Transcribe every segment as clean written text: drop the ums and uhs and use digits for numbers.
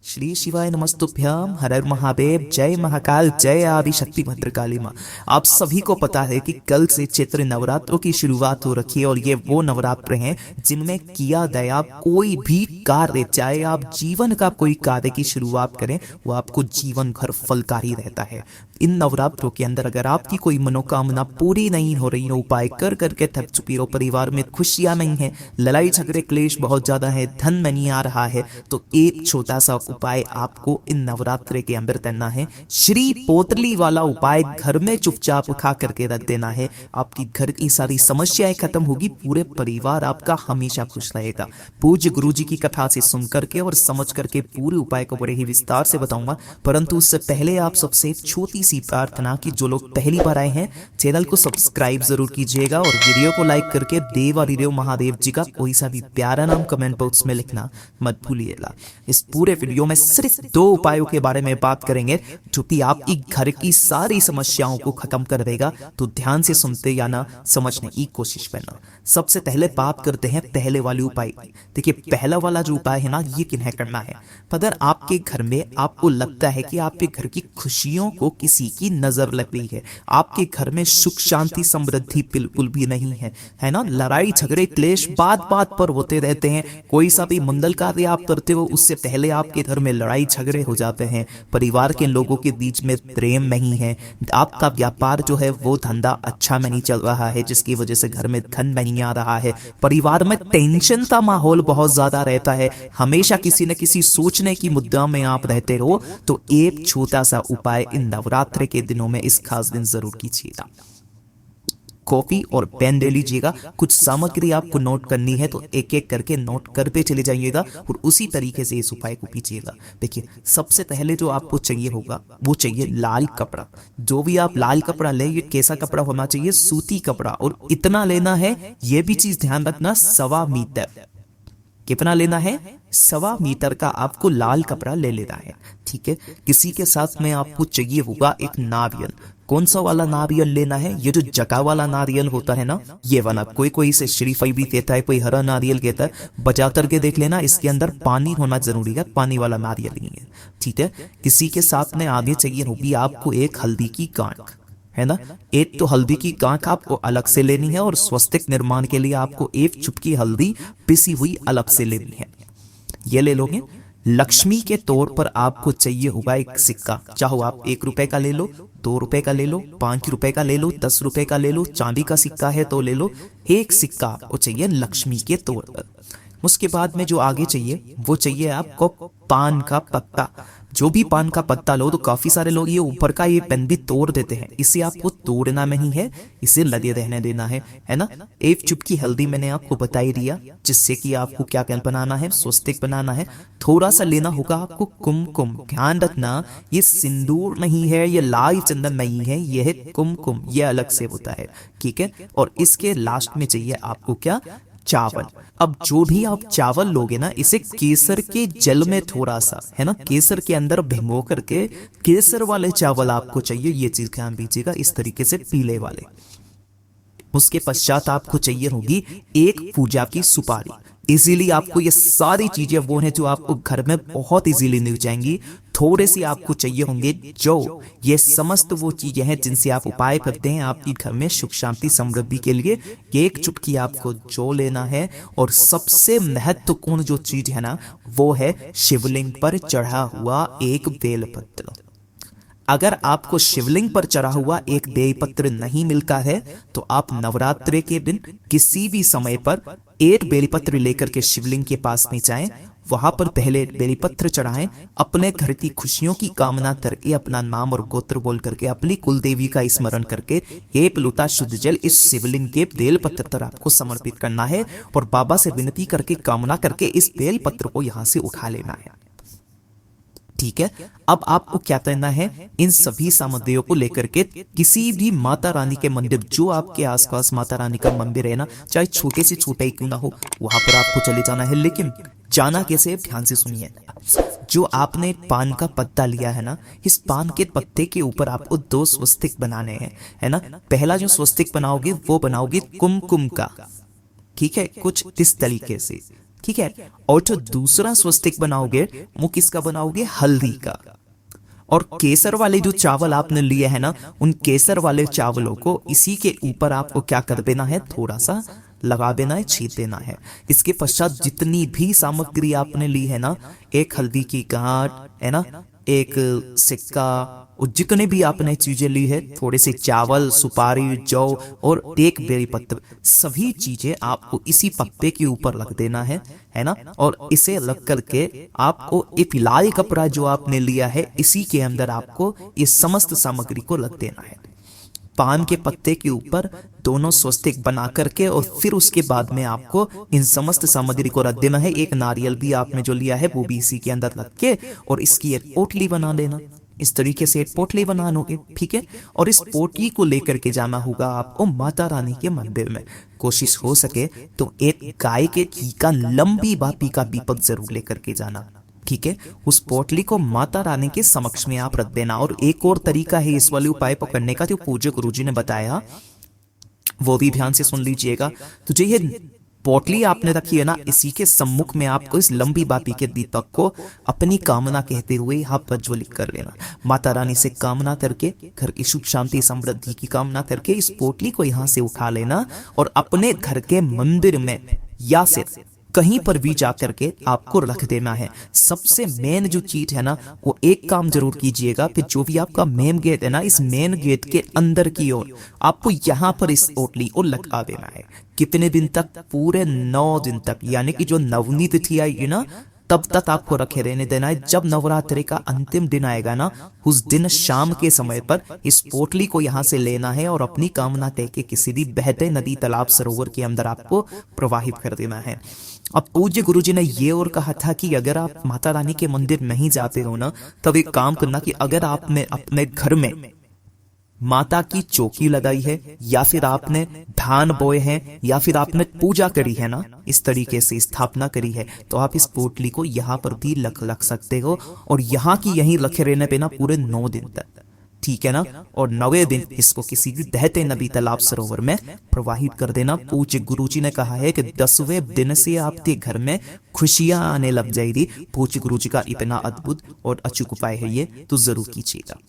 श्री शिवाय नमस्तुभ्यम, हर हर महादेव, जय महाकाल, जय आदि शक्ति भद्रकाली माँ। आप सभी को पता है कि कल से चैत्र नवरात्रों की शुरुआत हो रखी है और ये वो नवरात्र हैं जिनमें किया गया कोई भी कार्य, चाहे आप जीवन का कोई कार्य की शुरुआत करें, वो आपको जीवन भर फलकारी रहता है। इन नवरात्रों के अंदर अगर आपकी कोई मनोकामना पूरी नहीं हो रही हो, उपाय कर करके थक चुकी हो, परिवार में खुशियां नहीं है, लड़ाई झगड़े क्लेश बहुत ज्यादा है, धन नहीं आ रहा है, तो एक छोटा सा उपाय आपको इन नवरात्रे के अंदर करना है। श्री पोतली वाला उपाय घर में चुपचाप खा करके रख देना है। आपकी घर की सारी समस्याएं खत्म होगी, पूरे परिवार आपका हमेशा खुश रहेगा। पूज्य गुरु जी की कथा से सुन करके और समझ करके पूरे उपाय को बड़े ही विस्तार से बताऊंगा, परंतु उससे पहले आप सबसे छोटी सी प्रार्थना कि जो लोग पहली बार आए हैं चैनल को सब्सक्राइब जरूर कीजिएगा और वीडियो को लाइक करके देव और देव महादेव जी का कोई सा भी प्यारा नाम कमेंट बॉक्स में लिखना मत भूलिएगा। इस पूरे वीडियो में सिर्फ 2 उपायों के बारे में बात करेंगे जो कि आपकी घर की सारी समस्याओं को खत्म कर देगा, तो ध्यान से सुनते या ना समझने की कोशिश करना। सबसे पहले बात करते हैं पहले वाले उपाय। देखिए, पहला वाला जो उपाय है ना, ये किन्हें करना है। अगर आपके घर में आपको लगता है कि आपके घर की खुशियों को किसी की नजर लग रही है, आपके घर में सुख शांति समृद्धि बिल्कुल भी नहीं है, है ना, लड़ाई झगड़े क्लेश बात बात पर होते रहते हैं, कोई सा भी मंगल कार्य आप करते हो उससे पहले आपके घर में लड़ाई झगड़े हो जाते हैं, परिवार के लोगों के बीच में प्रेम नहीं है, आपका व्यापार जो है वो धंधा अच्छा नहीं चल रहा है जिसकी वजह से घर में धन नहीं आ रहा है, परिवार में टेंशन का माहौल बहुत ज्यादा रहता है, हमेशा किसी न किसी सोचने की मुद्दा में आप रहते हो, तो एक छोटा सा उपाय इन नवरात्रि के दिनों में इस खास दिन जरूर कीजिएगा। कॉपी और पेन ले लीजिएगा, कुछ सामग्री आपको नोट करनी है तो एक एक करके नोट करते चले जाइएगा और उसी तरीके से इस उपाय को कीजिएगा। देखिए, सबसे पहले जो आपको चाहिए होगा वो चाहिए लाल कपड़ा। जो भी आप लाल कपड़ा ले, ये कैसा कपड़ा होना चाहिए? सूती कपड़ा, और इतना लेना है, ये भी चीज ध्यान रखना, 1.25 मीटर। कितना लेना है? 1.25 मीटर का आपको लाल कपड़ा ले लेना है, ठीक है। किसी के साथ में आपको चाहिए होगा एक नारियल। कौन सा वाला नारियल लेना है? ये जो जगा वाला नारियल होता है ना, ये वाला। कोई कोई इसे श्रीफल भी कहता है, कोई हरा नारियल कहता है। बजा करके देख लेना, इसके अंदर पानी होना जरूरी है, पानी वाला नारियल ही है, ठीक है। किसी के साथ में आगे चाहिए होगी आपको एक हल्दी की गांठ, है ना। एक तो हल्दी की गांठ आपको अलग से लेनी है और स्वस्तिक निर्माण के लिए आपको एक चुटकी हल्दी पिसी हुई अलग से लेनी है, ये ले लोगे। लक्ष्मी के तौर पर आपको चाहिए होगा एक सिक्का, चाहो आप 1 रुपए का ले लो, 2 रुपए का ले लो, 5 रुपए का ले लो, 10 रुपए का ले लो, चांदी का सिक्का है तो ले लो। एक सिक्का आपको चाहिए लक्ष्मी के तौर पर। उसके बाद में जो आगे चाहिए वो चाहिए आपको पान का पत्ता। जो भी पान का पत्ता लो, तो काफी सारे लोग ये ऊपर का ये पेन भी तोड़ देते हैं, इसे आपको तोड़ना नहीं है, इसे लगे रहने देना है ना। एक चुटकी हल्दी मैंने आपको बता ही दिया, जिससे कि आपको क्या क्या बनाना है, स्वस्तिक बनाना है। थोड़ा सा लेना होगा आपको कुमकुम। ध्यान रखना, ये सिंदूर नहीं है, ये लाल चंदन नहीं है, ये है कुमकुम, ये अलग से होता है, ठीक है। और इसके लास्ट में चाहिए आपको क्या? चावल। अब जो भी आप चावल लोगे ना, इसे केसर के जल में थोड़ा सा, है ना, केसर के अंदर भिगो करके केसर वाले चावल आपको चाहिए, ये चीज ध्यान दीजिएगा, इस तरीके से पीले वाले। उसके पश्चात आपको चाहिए होगी एक पूजा की सुपारी। इजीली आपको ये सारी चीजें वो हैं जो आपको घर में बहुत इजीली मिल जाएंगी। थोड़े से आपको चाहिए होंगे जो, ये समस्त वो चीजें हैं जिनसे आप उपाय करते हैं आपकी घर में सुख शांति समृद्धि के लिए। एक चुटकी आपको जो लेना है, और सबसे महत्वपूर्ण जो चीज है ना, वो है शिवलिंग पर चढ़ा हुआ एक बेलपत्र। अगर आपको शिवलिंग पर चढ़ा हुआ एक बेलपत्र नहीं मिलता है तो आप नवरात्रि के दिन किसी भी समय पर एक बेलपत्र लेकर के शिवलिंग के पास में जाएं, वहां पर पहले बेलपत्र चढ़ाएं, अपने घर की खुशियों की कामना करके अपना नाम और गोत्र बोल करके अपनी कुल देवी का स्मरण करके एक लोटा शुद्ध जल इस शिवलिंग के बेलपत्र पर आपको समर्पित करना है और बाबा से विनती करके कामना करके इस बेलपत्र को यहां से उठा लेना है, ठीक है। अब आपको क्या करना है? इन सभी सामग्रियों को लेकर के किसी भी माता रानी के मंदिर, जो आपके आसपास माता रानी का मंदिर है ना, चाहे छोटे से छोटा ही क्यों ना हो, वहां पर आपको चले जाना है। लेकिन जाना कैसे? ध्यान से सुनिए। जो आपने पान का पत्ता लिया है ना, इस पान के पत्ते के ऊपर आपको 2 स्वस्तिक बनाने हैं, है ना। पहला जो स्वस्तिक बनाओगे वो बनाओगे कुमकुम का, ठीक है, कुछ इस तरीके से। ठीक है। और जो दूसरा स्वस्तिक बनाओगे वो किसका बनाओगे, हल्दी का। और केसर वाले जो चावल आपने लिए है ना, उन केसर वाले चावलों को इसी के ऊपर आपको क्या कर देना है, थोड़ा सा लगा देना है, छीट देना है। इसके पश्चात जितनी भी सामग्री आपने ली है ना, एक हल्दी की गांठ है ना, एक सिक्का, और जितने भी आपने चीजें ली है, थोड़े से चावल, सुपारी, जौ और एक बेरी पत्र, सभी चीजें आपको इसी पत्ते के ऊपर रख देना है ना। और इसे रख करके आपको एक लाल कपड़ा जो आपने लिया है, इसी के अंदर आपको इस समस्त सामग्री को रख देना है। पान के पत्ते के ऊपर दोनों स्वस्तिक बना करके, और फिर उसके बाद में आपको इन समस्त सामग्री को रख देना है। एक नारियल भी आपने जो लिया है वो भी इसी के अंदर रख के, और इसकी एक पोटली बना देना। इस तरीके से एक पोटली बना लोगे, ठीक है। और इस पोटली को लेकर के जाना होगा आपको माता रानी के मंदिर में। कोशिश हो सके तो एक गाय के घी का लंबी बापी का दीपक जरूर लेकर के जाना, ठीक है। उस पोटली को माता रानी के समक्ष में आप रख देना। और एक और तरीका है इस वाले उपाय को करने का, जो पूज्य गुरुजी ने बताया, वो भी ध्यान से सुन लीजिएगा। तो जो ये पोटली आपने रखी है ना, इसी के सम्मुख में आपको इस लंबी बापी के दीपक को अपनी कामना कहते हुए यहाँ प्रज्वलित कर लेना। माता रानी से कामना करके, घर की सुख शांति समृद्धि की कामना करके इस पोटली को यहाँ से उठा लेना, और अपने घर के मंदिर में या फिर कहीं पर भी जाकर के आपको रख देना है। सबसे मेन जो चीज है ना, वो एक काम जरूर कीजिएगा, फिर जो भी आपका मेन गेट है ना, इस मेन गेट के अंदर की ओर आपको यहाँ पर इस पोटली को लगा देना है। कितने दिन तक, पूरे 9 दिन तक, यानी कि जो नवमी तिथि आएगी ना, तब तक आपको रखे रहने देना है। जब नवरात्रि का अंतिम दिन आएगा ना, उस दिन शाम के समय पर इस पोटली को यहाँ से लेना है, और अपनी कामना कह के किसी भी बहते नदी, तालाब, सरोवर के अंदर आपको प्रवाहित कर देना है। अब पूज्य गुरुजी ने ये और कहा था कि अगर आप माता रानी के मंदिर नहीं जाते हो ना, तब एक काम करना कि अगर आपने अपने घर में माता की चौकी लगाई है, या फिर आपने धान बोए हैं, या फिर आपने पूजा करी है ना, इस तरीके से स्थापना करी है, तो आप इस पोटली को यहाँ पर भी रख सकते हो। और यहाँ की यहीं रखे रहने पे ना पूरे 9 दिन तक, ठीक है ना। और 9वें दिन इसको किसी भी बहते नदी, तालाब, सरोवर में प्रवाहित कर देना। पूज्य गुरुजी ने कहा है कि 10वें दिन से आपके घर में खुशियां आने लग जाएगी। पूज्य गुरुजी का इतना अद्भुत और अचूक उपाय है ये, तो जरूर कीजिएगा।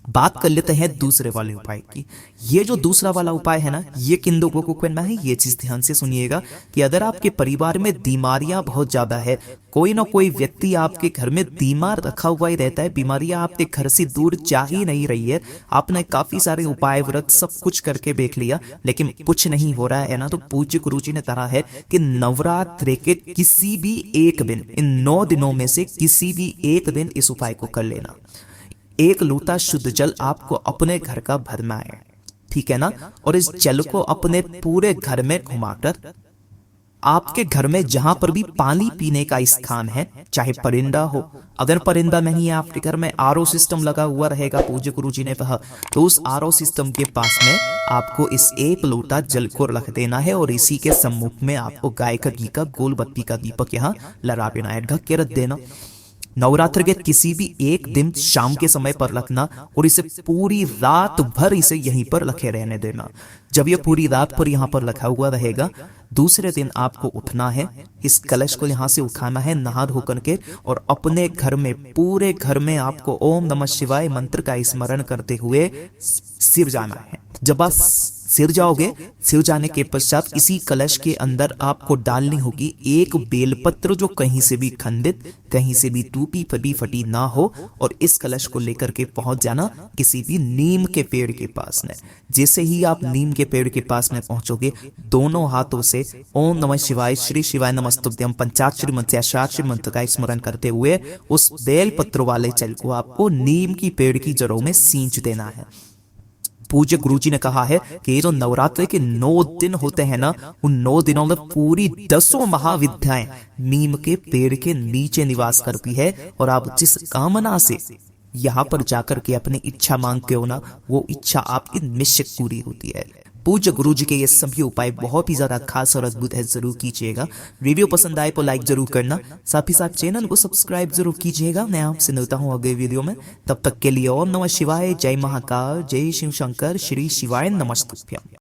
बात कर लेते हैं दूसरे वाले उपाय की। ये जो दूसरा वाला उपाय है ना, ये किन लोगों को करना है, ये चीज ध्यान से सुनिएगा कि अगर आपके परिवार में बीमारियां बहुत ज्यादा है, कोई ना कोई व्यक्ति आपके घर में बीमार रखा हुआ ही रहता है, बीमारियां आपके घर से दूर जा ही नहीं रही है, आपने काफी सारे उपाय, व्रत सब कुछ करके देख लिया, लेकिन कुछ नहीं हो रहा है ना, तो पूज्य गुरुजी ने कहा है कि नवरात्रि के किसी भी एक दिन, इन 9 दिनों में से किसी भी एक दिन इस उपाय को कर लेना। 1 लोटा शुद्ध जल आपको अपने घर का भरना है, ठीक है ना। और इस जल को अपने पूरे घर में घुमाकर, आपके घर में जहां पर भी पानी पीने का स्थान है, चाहे परिंदा हो, अगर परिंदा नहीं है आपके घर में, आरओ सिस्टम लगा हुआ रहेगा, पूज्य गुरुजी ने कहा, तो उस आरओ सिस्टम के पास में आपको इस 1 लोटा जल को रख देना है, और इसी के सम्मुख में आपको गाय का घी का गोल बत्ती का दीपक यहाँ लगा देना है, ढक के रख देना। नवरात्र के किसी भी एक दिन शाम के समय पर रखना, और इसे पूरी रात भर इसे यहीं पर रखे रहने देना। जब ये पूरी रात पर यहाँ पर रखा हुआ रहेगा, दूसरे दिन आपको उठना है, इस कलश को यहाँ से उठाना है नहा धो करके, और अपने घर में, पूरे घर में आपको ओम नमः शिवाय मंत्र का स्मरण करते हुए सिर जाना है। जब आप सिर जाओगे, सिर जाने के पश्चात इसी कलश के अंदर आपको डालनी होगी 1 बेलपत्र, जो कहीं से भी खंडित, कहीं से भी टूटी फटी ना हो, और इस कलश को लेकर के पहुंच जाना किसी भी नीम के पेड़ के पास में। जैसे ही आप नीम के पेड़ के पास में पहुंचोगे, दोनों हाथों से ओम नमः शिवाय, श्री शिवाय नमस्तुभ्यम पंचाक्षरी मंत्राक्षरी मंत्र का स्मरण करते हुए उस बेलपत्र वाले जल को आपको नीम की पेड़ की जड़ों में सींच देना है। पूज्य गुरुजी ने कहा है कि ये जो नवरात्रि के 9 दिन होते हैं ना, उन 9 दिनों में पूरी 10 महाविद्याएं नीम के पेड़ के नीचे निवास करती है, और आप जिस कामना से यहाँ पर जाकर के अपनी इच्छा मांगते हो ना, वो इच्छा आपकी निश्चित पूरी होती है। पूज्य गुरुजी के ये सभी उपाय बहुत ही ज्यादा खास और अद्भुत है, जरूर कीजिएगा। वीडियो पसंद आए तो लाइक जरूर करना, साथ ही साथ चैनल को सब्सक्राइब जरूर कीजिएगा। मैं आपसे मिलता हूँ अगले वीडियो में, तब तक के लिए ओम नमः शिवाय, जय महाकाल, जय शिव शंकर, श्री शिवाय नमस्तुभ्यम।